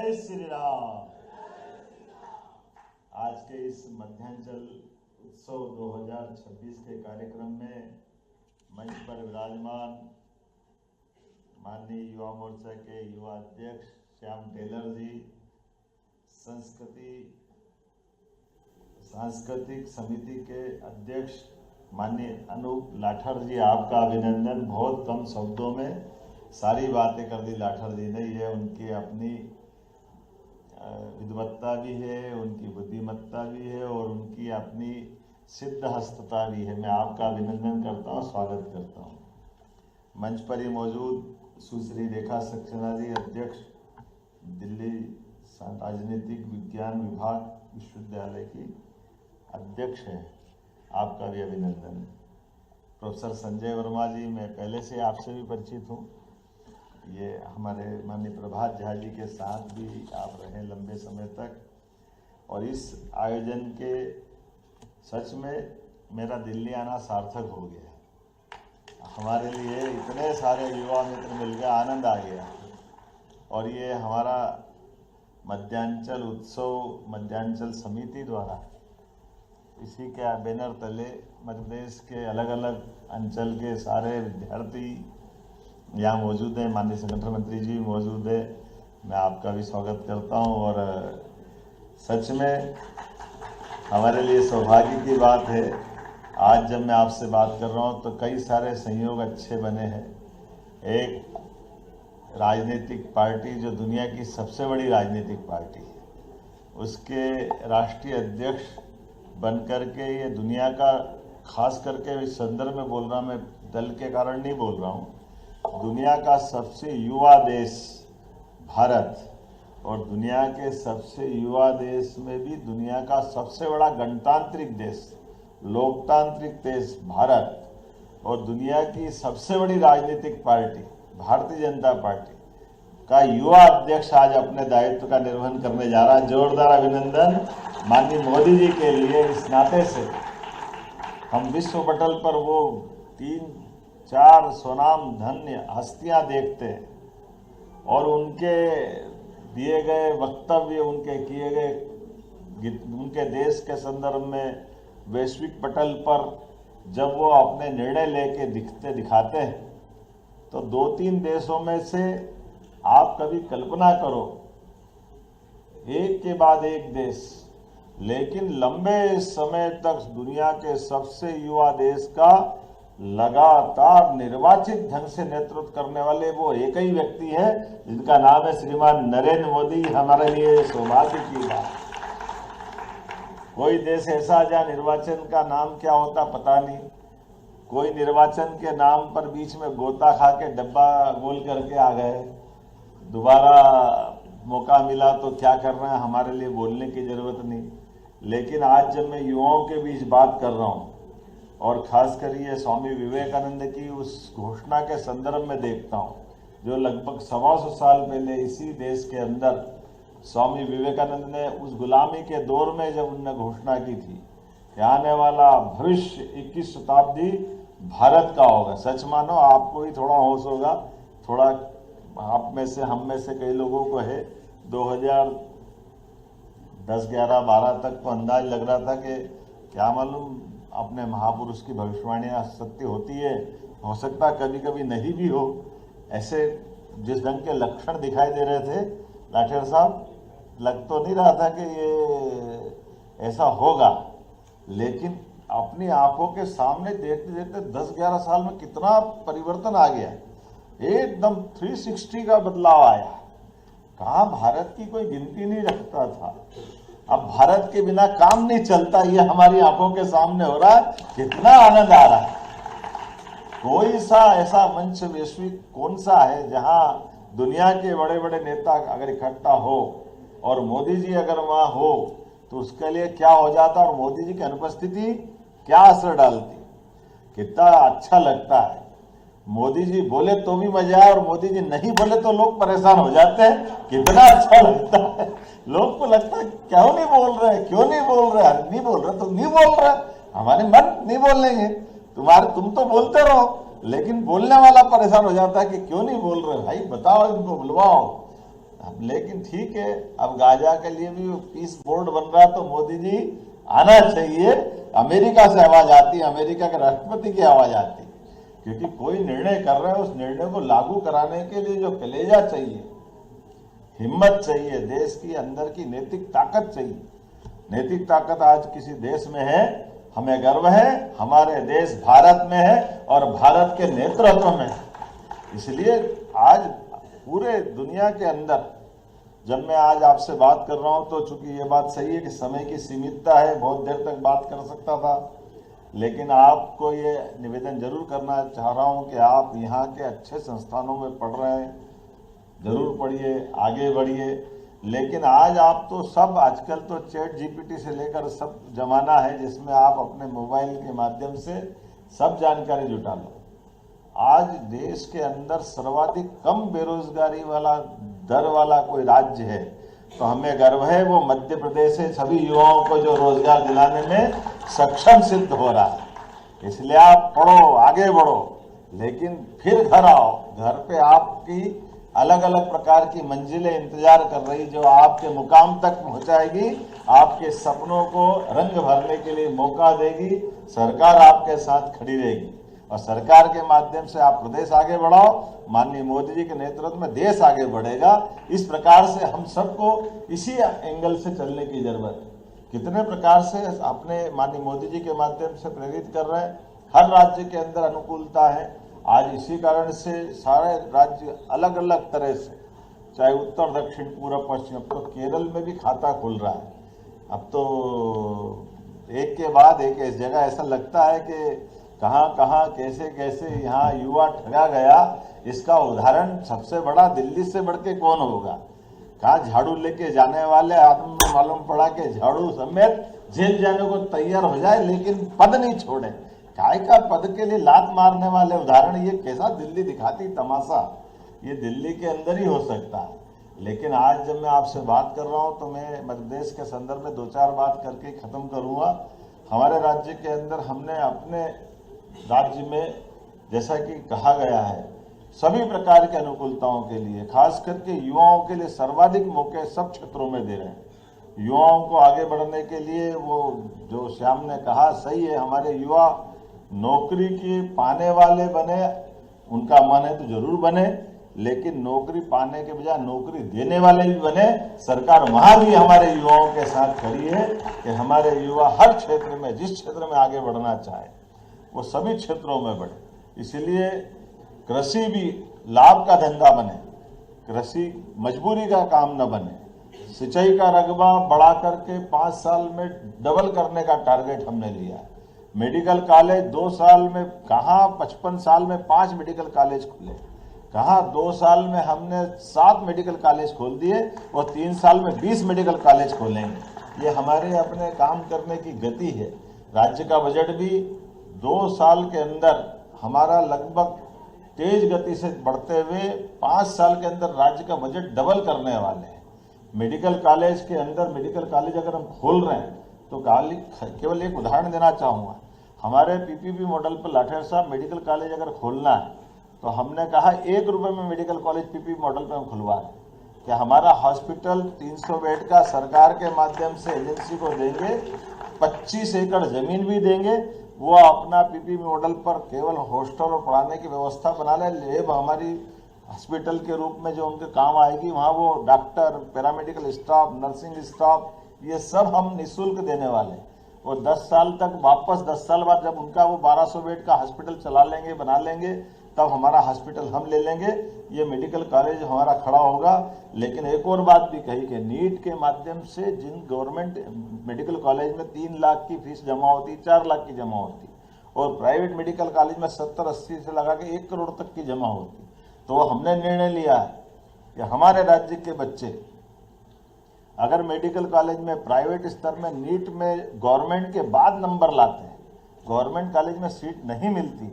जय श्री राम। आज के इस मध्यांचल उत्सव 2026 के कार्यक्रम में मंच पर विराजमान माननीय युवा मोर्चा के युवा अध्यक्ष श्याम टेलर जी, सांस्कृतिक समिति के अध्यक्ष माननीय अनूप लाठर जी, आपका अभिनंदन। बहुत कम शब्दों में सारी बातें कर दी लाठर जी ने। ये उनकी अपनी विद्वत्ता भी है, उनकी बुद्धिमत्ता भी है और उनकी अपनी सिद्धहस्तता भी है। मैं आपका अभिनंदन करता हूँ, स्वागत करता हूँ। मंच पर ही मौजूद सुश्री रेखा सक्सेना जी, अध्यक्ष दिल्ली राजनीतिक विज्ञान विभाग विश्वविद्यालय की अध्यक्ष है, आपका भी अभिनंदन। प्रोफेसर संजय वर्मा जी, मैं पहले से आपसे भी परिचित हूँ। ये हमारे माननीय प्रभात झा जी के साथ भी आप रहे लंबे समय तक, और इस आयोजन के सच में मेरा दिल्ली आना सार्थक हो गया। हमारे लिए इतने सारे युवा मित्र मिल गए, आनंद आ गया। और ये हमारा मध्यांचल उत्सव मध्यांचल समिति द्वारा इसी के बैनर तले मध्य प्रदेश के अलग अलग अंचल के सारे विद्यार्थी यहाँ मौजूद हैं। माननीय संगठन मंत्री जी मौजूद है, मैं आपका भी स्वागत करता हूँ। और सच में हमारे लिए सौभाग्य की बात है, आज जब मैं आपसे बात कर रहा हूँ तो कई सारे संयोग अच्छे बने हैं। एक राजनीतिक पार्टी जो दुनिया की सबसे बड़ी राजनीतिक पार्टी है, उसके राष्ट्रीय अध्यक्ष बनकर के ये दुनिया का, खास करके इस संदर्भ में बोल रहा, मैं दल के कारण नहीं बोल रहा हूँ, दुनिया का सबसे युवा देश भारत, और दुनिया के सबसे युवा देश में भी दुनिया का सबसे बड़ा गणतांत्रिक देश, लोकतांत्रिक देश भारत, और दुनिया की सबसे बड़ी राजनीतिक पार्टी भारतीय जनता पार्टी का युवा अध्यक्ष आज अपने दायित्व का निर्वहन करने जा रहा है। जोरदार अभिनंदन माननीय मोदी जी के लिए। इस नाते से हम विश्व पटल पर वो 3-4 स्वनाम धन्य हस्तियां देखते हैं और उनके दिए गए वक्तव्य, उनके किए गए, उनके देश के संदर्भ में वैश्विक पटल पर जब वो अपने निर्णय लेके दिखाते हैं तो 2-3 देशों में से आप कभी कल्पना करो, एक के बाद एक देश, लेकिन लंबे समय तक दुनिया के सबसे युवा देश का लगातार निर्वाचित ढंग से नेतृत्व करने वाले वो एक ही व्यक्ति है जिनका नाम है श्रीमान नरेंद्र मोदी। हमारे लिए सौभाग्य की बात। कोई देश ऐसा जहाँ निर्वाचन का नाम क्या होता पता नहीं, कोई निर्वाचन के नाम पर बीच में गोता खा के डब्बा गोल करके आ गए, दोबारा मौका मिला तो क्या कर रहे हैं, हमारे लिए बोलने की जरूरत नहीं। लेकिन आज जब मैं युवाओं के बीच बात कर रहा हूँ और खासकर ये स्वामी विवेकानंद की उस घोषणा के संदर्भ में देखता हूँ, जो लगभग 125 साल पहले इसी देश के अंदर स्वामी विवेकानंद ने उस गुलामी के दौर में जब उन्होंने घोषणा की थी कि आने वाला भविष्य 21 शताब्दी भारत का होगा। सच मानो आपको ही थोड़ा होश होगा, थोड़ा आप में से, हम में से कई लोगों को है। 2010, 11, 12 तक तो अंदाज लग रहा था कि क्या मालूम अपने महापुरुष की भविष्यवाणियां सत्य होती है, हो सकता कभी कभी नहीं भी हो। ऐसे जिस ढंग के लक्षण दिखाई दे रहे थे लाठर साहब, लग तो नहीं रहा था कि ये ऐसा होगा, लेकिन अपनी आंखों के सामने देखते देखते 10-11 साल में कितना परिवर्तन आ गया, एकदम 360 का बदलाव आया। कहाँ भारत की कोई गिनती नहीं रखता था, अब भारत के बिना काम नहीं चलता, ये हमारी आंखों के सामने हो रहा है। कितना आनंद आ रहा है। कोई सा ऐसा मंच वैश्विक कौन सा है जहां दुनिया के बड़े बड़े नेता अगर इकट्ठा हो और मोदी जी अगर वहां हो तो उसके लिए क्या हो जाता, और मोदी जी की अनुपस्थिति क्या असर डालती। कितना अच्छा लगता है। मोदी जी बोले तो भी मजा है और मोदी जी नहीं बोले तो लोग परेशान हो जाते हैं। कितना अच्छा लगता है। लोग को लगता है क्यों नहीं बोल रहे, क्यों नहीं बोल रहे, नहीं बोल रहे तो नहीं बोल रहे, हमारे मन नहीं बोलेंगे, तुम तो बोलते रहो। लेकिन बोलने वाला परेशान हो जाता है कि क्यों नहीं बोल रहे, भाई बताओ, इनको बुलवाओ। लेकिन ठीक है, अब गाजा के लिए भी पीस बोर्ड बन रहा, तो मोदी जी आना चाहिए। अमेरिका से आवाज आती है, अमेरिका के राष्ट्रपति की आवाज आती है, क्योंकि कोई निर्णय कर रहा है, उस निर्णय को लागू कराने के लिए जो कलेजा चाहिए, हिम्मत चाहिए, देश की अंदर की नैतिक ताकत चाहिए। नैतिक ताकत आज किसी देश में है, हमें गर्व है, हमारे देश भारत में है और भारत के नेतृत्व में है। इसलिए आज पूरे दुनिया के अंदर जब मैं आज आपसे बात कर रहा हूं, तो चूंकि ये बात सही है कि समय की सीमितता है, बहुत देर तक बात कर सकता था, लेकिन आपको ये निवेदन जरूर करना चाह रहा हूं कि आप यहाँ के अच्छे संस्थानों में पढ़ रहे हैं, जरूर पढ़िए, आगे बढ़िए। लेकिन आज आप तो सब, आजकल तो चैट जीपीटी से लेकर सब जमाना है जिसमें आप अपने मोबाइल के माध्यम से सब जानकारी जुटा लो। आज देश के अंदर सर्वाधिक कम बेरोजगारी वाला दर वाला कोई राज्य है तो हमें गर्व है, वो मध्य प्रदेश है। सभी युवाओं को जो रोजगार दिलाने में सक्षम सिद्ध हो रहा है। इसलिए आप पढ़ो, आगे बढ़ो, लेकिन फिर घर आओ। घर पे आपकी अलग अलग प्रकार की मंजिलें इंतजार कर रही, जो आपके मुकाम तक पहुंचाएगी, आपके सपनों को रंग भरने के लिए मौका देगी। सरकार आपके साथ खड़ी रहेगी और सरकार के माध्यम से आप प्रदेश आगे बढ़ाओ। माननीय मोदी जी के नेतृत्व में देश आगे बढ़ेगा। इस प्रकार से हम सबको इसी एंगल से चलने की जरूरत है। कितने प्रकार से अपने माननीय मोदी जी के माध्यम से प्रेरित कर रहे हैं। हर राज्य के अंदर अनुकूलता है। आज इसी कारण से सारे राज्य अलग अलग तरह से, चाहे उत्तर दक्षिण पूर्व पश्चिम, अब तो केरल में भी खाता खुल रहा है। अब तो एक के बाद एक इस जगह ऐसा लगता है कि कहाँ कहाँ कैसे कैसे यहाँ युवा ठगा गया। इसका उदाहरण सबसे बड़ा दिल्ली से बढ़ के कौन होगा। कहाँ झाड़ू लेके जाने वाले आदमी में मालूम पड़ा कि झाड़ू समेत जेल जाने को तैयार हो जाए, लेकिन पद नहीं छोड़े। काय का पद के लिए लात मारने वाले उदाहरण, ये कैसा दिल्ली दिखाती तमाशा, ये दिल्ली के अंदर ही हो सकता है। लेकिन आज जब मैं आपसे बात कर रहा हूँ तो मैं मध्य प्रदेश के संदर्भ में दो चार बात करके खत्म करूँगा। हमारे राज्य के अंदर हमने अपने राज्य में, जैसा कि कहा गया है, सभी प्रकार की अनुकूलताओं के लिए, खास करके युवाओं के लिए सर्वाधिक मौके सब क्षेत्रों में दे रहे हैं। युवाओं को आगे बढ़ने के लिए वो जो श्याम ने कहा सही है, हमारे युवा नौकरी की पाने वाले बने, उनका मन है तो जरूर बने, लेकिन नौकरी पाने के बजाय नौकरी देने वाले भी बने। सरकार वहां भी हमारे युवाओं के साथ खड़ी है कि हमारे युवा हर क्षेत्र में, जिस क्षेत्र में आगे बढ़ना चाहे वो सभी क्षेत्रों में बढ़े। इसलिए कृषि भी लाभ का धंधा बने, कृषि मजबूरी का काम न बने। सिंचाई का रकबा बढ़ा करके 5 साल में डबल करने का टारगेट हमने लिया है। मेडिकल कॉलेज 2 साल में, कहाँ 55 साल में 5 मेडिकल कॉलेज खुले, कहाँ 2 साल में हमने 7 मेडिकल कॉलेज खोल दिए और 3 साल में 20 मेडिकल कॉलेज खोलेंगे। ये हमारे अपने काम करने की गति है। राज्य का बजट भी 2 साल के अंदर हमारा लगभग तेज गति से बढ़ते हुए 5 साल के अंदर राज्य का बजट डबल करने वाले हैं। मेडिकल कॉलेज के अंदर, मेडिकल कॉलेज अगर हम खोल रहे हैं तो केवल एक उदाहरण देना चाहूँगा। हमारे पीपीपी मॉडल पर लाठेर साहब मेडिकल कॉलेज अगर खोलना है तो हमने कहा 1 रुपये में मेडिकल कॉलेज पीपीपी मॉडल पर हम खुलवा रहे हैं कि हमारा हॉस्पिटल 300 बेड का सरकार के माध्यम से एजेंसी को देंगे, 25 एकड़ जमीन भी देंगे। वो अपना पीपीपी मॉडल पर केवल हॉस्टल और पढ़ाने की व्यवस्था बना ले। लैब हमारी हॉस्पिटल के रूप में जो उनके काम आएगी, वहाँ वो doctor, paramedical staff, nursing staff, ये सब हम निःशुल्क देने वाले हैं। और 10 साल तक वापस 10 साल बाद जब उनका वो 1200 बेड का हॉस्पिटल चला लेंगे, बना लेंगे, तब हमारा हॉस्पिटल हम ले लेंगे। ये मेडिकल कॉलेज हमारा खड़ा होगा। लेकिन एक और बात भी कही कि नीट के माध्यम से जिन गवर्नमेंट मेडिकल कॉलेज में 3 लाख की फीस जमा होती, 4 लाख की जमा होती, और प्राइवेट मेडिकल कॉलेज में 70-80 से लगा के 1 करोड़ तक की जमा होती, तो हमने निर्णय लिया है कि हमारे राज्य के बच्चे अगर मेडिकल कॉलेज में प्राइवेट स्तर में नीट में गवर्नमेंट के बाद नंबर लाते हैं, गवर्नमेंट कॉलेज में सीट नहीं मिलती,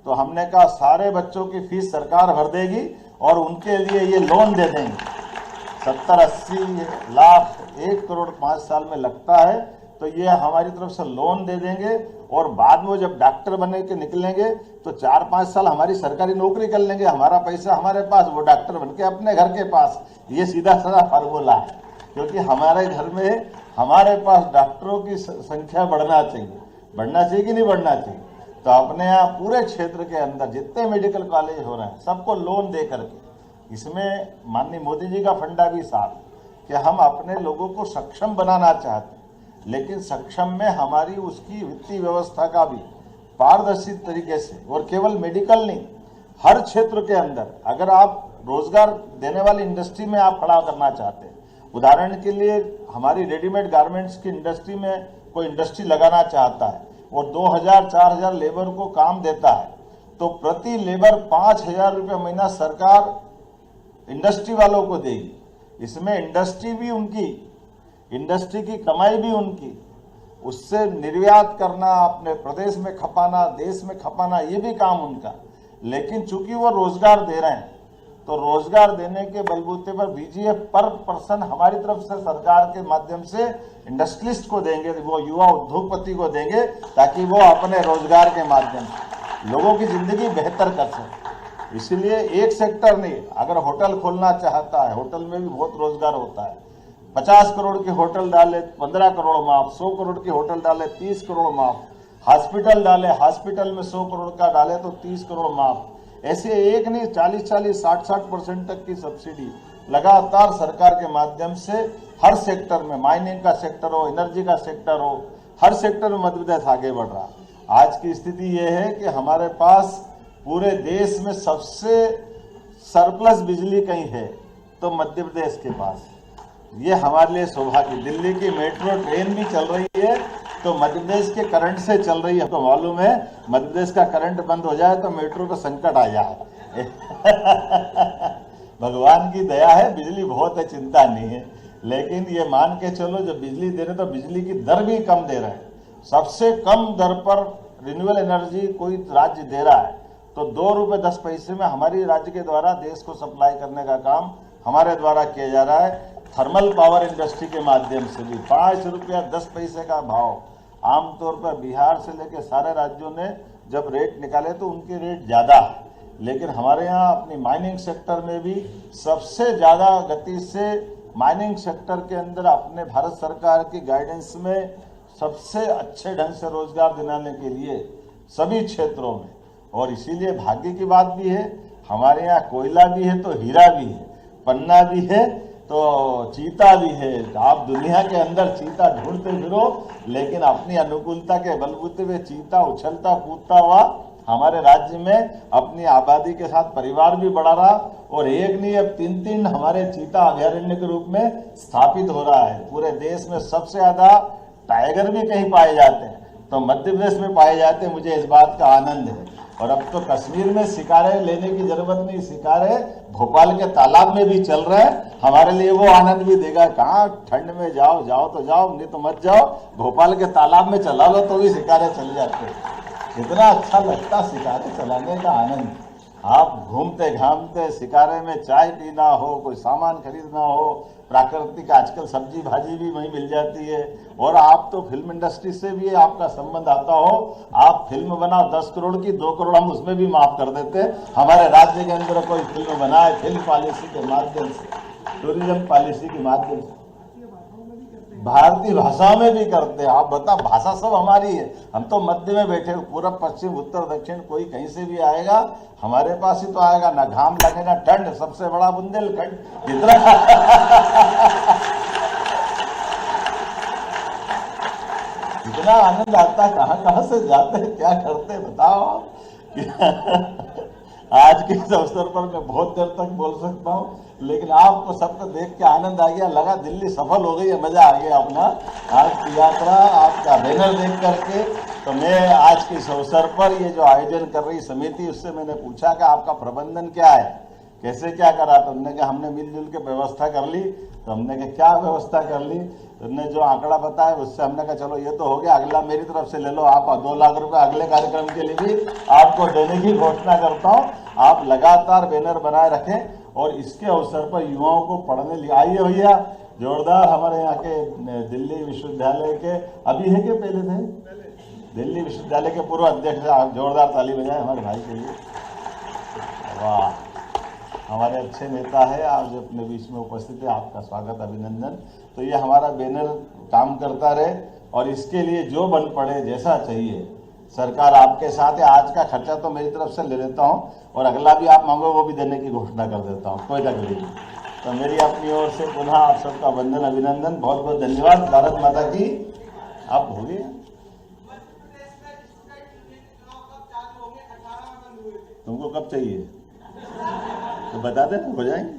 तो हमने कहा सारे बच्चों की फीस सरकार भर देगी और उनके लिए ये लोन दे देंगे। 70-80 लाख, 1 करोड़ 5 साल में लगता है। तो ये हमारी तरफ से लोन दे देंगे और बाद में जब डॉक्टर बने के निकलेंगे तो 4-5 साल हमारी सरकारी नौकरी कर लेंगे, हमारा पैसा हमारे पास, वो डॉक्टर बन के अपने घर के पास। ये सीधा साधा फार्मूला है, क्योंकि हमारे घर में हमारे पास डॉक्टरों की संख्या बढ़ना चाहिए कि नहीं बढ़ना चाहिए। तो अपने यहाँ पूरे क्षेत्र के अंदर जितने मेडिकल कॉलेज हो रहे हैं सबको लोन दे करके, इसमें माननीय मोदी जी का फंडा भी साथ कि हम अपने लोगों को सक्षम बनाना चाहते हैं, लेकिन सक्षम में हमारी उसकी वित्तीय व्यवस्था का भी पारदर्शी तरीके से, और केवल मेडिकल नहीं, हर क्षेत्र के अंदर अगर आप रोजगार देने वाली इंडस्ट्री में आप खड़ा करना चाहते हैं, उदाहरण के लिए हमारी रेडीमेड गारमेंट्स की इंडस्ट्री में कोई इंडस्ट्री लगाना चाहता है और 2000-4000 लेबर को काम देता है, तो प्रति लेबर 5000 रुपये महीना सरकार इंडस्ट्री वालों को देगी। इसमें इंडस्ट्री भी उनकी, इंडस्ट्री की कमाई भी उनकी, उससे निर्यात करना, अपने प्रदेश में खपाना, देश में खपाना, ये भी काम उनका। लेकिन चूंकि वो रोजगार दे रहे हैं, तो रोजगार देने के बलबूते पर बीजीएफ पर पर्सन हमारी तरफ से सरकार के माध्यम से इंडस्ट्रियलिस्ट को देंगे, वो युवा उद्योगपति को देंगे, ताकि वो अपने रोजगार के माध्यम से लोगों की जिंदगी बेहतर कर सके। इसलिए एक सेक्टर नहीं, अगर होटल खोलना चाहता है, होटल में भी बहुत रोजगार होता है, 50 करोड़ की होटल डाले 15 करोड़ माफ, 100 करोड़ की होटल डाले 30 करोड़ माफ, हॉस्पिटल डाले, हॉस्पिटल में 100 करोड़ का डाले तो 30 करोड़ माफ। ऐसे एक नहीं, 40-40, 60-60% तक की सब्सिडी लगातार सरकार के माध्यम से हर सेक्टर में, माइनिंग का सेक्टर हो, एनर्जी का सेक्टर हो, हर सेक्टर में मध्य प्रदेश आगे बढ़ रहा। आज की स्थिति ये है कि हमारे पास पूरे देश में सबसे सरप्लस बिजली कहीं है तो मध्य प्रदेश के पास। ये हमारे लिए सौभाग्य। दिल्ली की मेट्रो ट्रेन भी चल रही है तो मध्य प्रदेश के करंट से चल रही है। तो मालूम है मध्य प्रदेश का करंट बंद हो जाए तो मेट्रो का संकट आ जाए। भगवान की दया है, बिजली बहुत है, चिंता नहीं है। लेकिन ये मान के चलो, जब बिजली दे रहे तो बिजली की दर भी कम दे रहे हैं। सबसे कम दर पर रिन्यूएबल एनर्जी कोई राज्य दे रहा है तो 2 रुपये 10 पैसे में हमारी राज्य के द्वारा देश को सप्लाई करने का काम हमारे द्वारा किया जा रहा है। थर्मल पावर इंडस्ट्री के माध्यम से भी 5 रुपया 10 पैसे का भाव, आमतौर पर बिहार से लेकर सारे राज्यों ने जब रेट निकाले तो उनके रेट ज़्यादा है, लेकिन हमारे यहाँ अपनी माइनिंग सेक्टर में भी सबसे ज़्यादा गति से माइनिंग सेक्टर के अंदर अपने भारत सरकार की गाइडेंस में सबसे अच्छे ढंग से रोजगार दिलाने के लिए सभी क्षेत्रों में। और इसीलिए भाग्य की बात भी है, हमारे यहाँ कोयला भी है तो हीरा भी है, पन्ना भी है तो चीता भी है। आप दुनिया के अंदर चीता ढूंढते फिरो, लेकिन अपनी अनुकूलता के बलबूते पे चीता उछलता कूदता हुआ हमारे राज्य में अपनी आबादी के साथ परिवार भी बढ़ा रहा। और एक नहीं, अब 3-3 हमारे चीता अभयारण्य के रूप में स्थापित हो रहा है। पूरे देश में सबसे ज्यादा टाइगर भी कहीं पाए जाते हैं तो मध्य प्रदेश में पाए जाते हैं। मुझे इस बात का आनंद है। और अब तो कश्मीर में शिकारे लेने की जरूरत नहीं, शिकारे भोपाल के तालाब में भी चल रहे हैं। हमारे लिए वो आनंद भी देगा। कहाँ ठंड में जाओ तो जाओ, नहीं तो मत जाओ, भोपाल के तालाब में चला लो तो भी शिकारे चल जाते हैं। कितना अच्छा लगता शिकारे चलाने का आनंद। आप घूमते घामते शिकारे में चाय पीना हो, कोई सामान खरीदना हो, प्राकृतिक आजकल सब्जी भाजी भी वहीं मिल जाती है। और आप तो फिल्म इंडस्ट्री से भी आपका संबंध आता हो, आप फिल्म बनाओ 10 करोड़ की, 2 करोड़ हम उसमें भी माफ कर देते हैं। हमारे राज्य के अंदर कोई फिल्म बनाए फिल्म पॉलिसी के माध्यम से, टूरिज्म पॉलिसी के माध्यम से, भारतीय भाषा में भी करते हैं। आप बता, भाषा सब हमारी है। हम तो मध्य में बैठे, पूरब पश्चिम उत्तर दक्षिण, कोई कहीं से भी आएगा हमारे पास ही तो आएगा। ना घाम लगे ना ठंड, सबसे बड़ा बुंदेलखंड। इतना आनंद आता है। कहाँ से जाते हैं, क्या करते हैं, बताओ आप। आज के इस अवसर पर मैं बहुत देर तक बोल सकता हूँ, लेकिन आपको सबको देख के आनंद आ गया, लगा दिल्ली सफल हो गई है, मजा आ गया अपना आज की यात्रा, आपका बैनर देख करके। तो मैं आज के इस अवसर पर ये जो आयोजन कर रही समिति, उससे मैंने पूछा कि आपका प्रबंधन क्या है, कैसे क्या करा। तो हमने कहा हमने मिलजुल के व्यवस्था कर ली। तो हमने कहा क्या व्यवस्था कर ली, तुमने जो आंकड़ा बताया उससे हमने कहा चलो ये तो हो गया, अगला मेरी तरफ से ले लो आप 2 लाख रुपए अगले कार्यक्रम के लिए भी आपको देने की घोषणा करता हूँ। आप लगातार बैनर बनाए रखें और इसके अवसर पर युवाओं को पढ़ने लिए आइए भैया। जोरदार हमारे यहाँ के दिल्ली विश्वविद्यालय के अभी है कि पहले थे दिल्ली विश्वविद्यालय के पूर्व अध्यक्ष, आप जोरदार ताली बजाएं हमारे भाई के लिए। वाह, हमारे अच्छे नेता है, आज अपने बीच में उपस्थित है, आपका स्वागत अभिनंदन। तो ये हमारा बैनर काम करता रहे और इसके लिए जो बन पड़े जैसा चाहिए सरकार आपके साथ है। आज का खर्चा तो मेरी तरफ से ले लेता हूँ और अगला भी आप मांगो वो भी देने की घोषणा कर देता हूँ, कोई तकलीफ नहीं। तो मेरी अपनी ओर से पुनः आप सबका वंदन अभिनंदन, बहुत बहुत धन्यवाद। भारत माता की। आप हो गए, तुमको कब चाहिए तो बता देना, हो जाएंगे।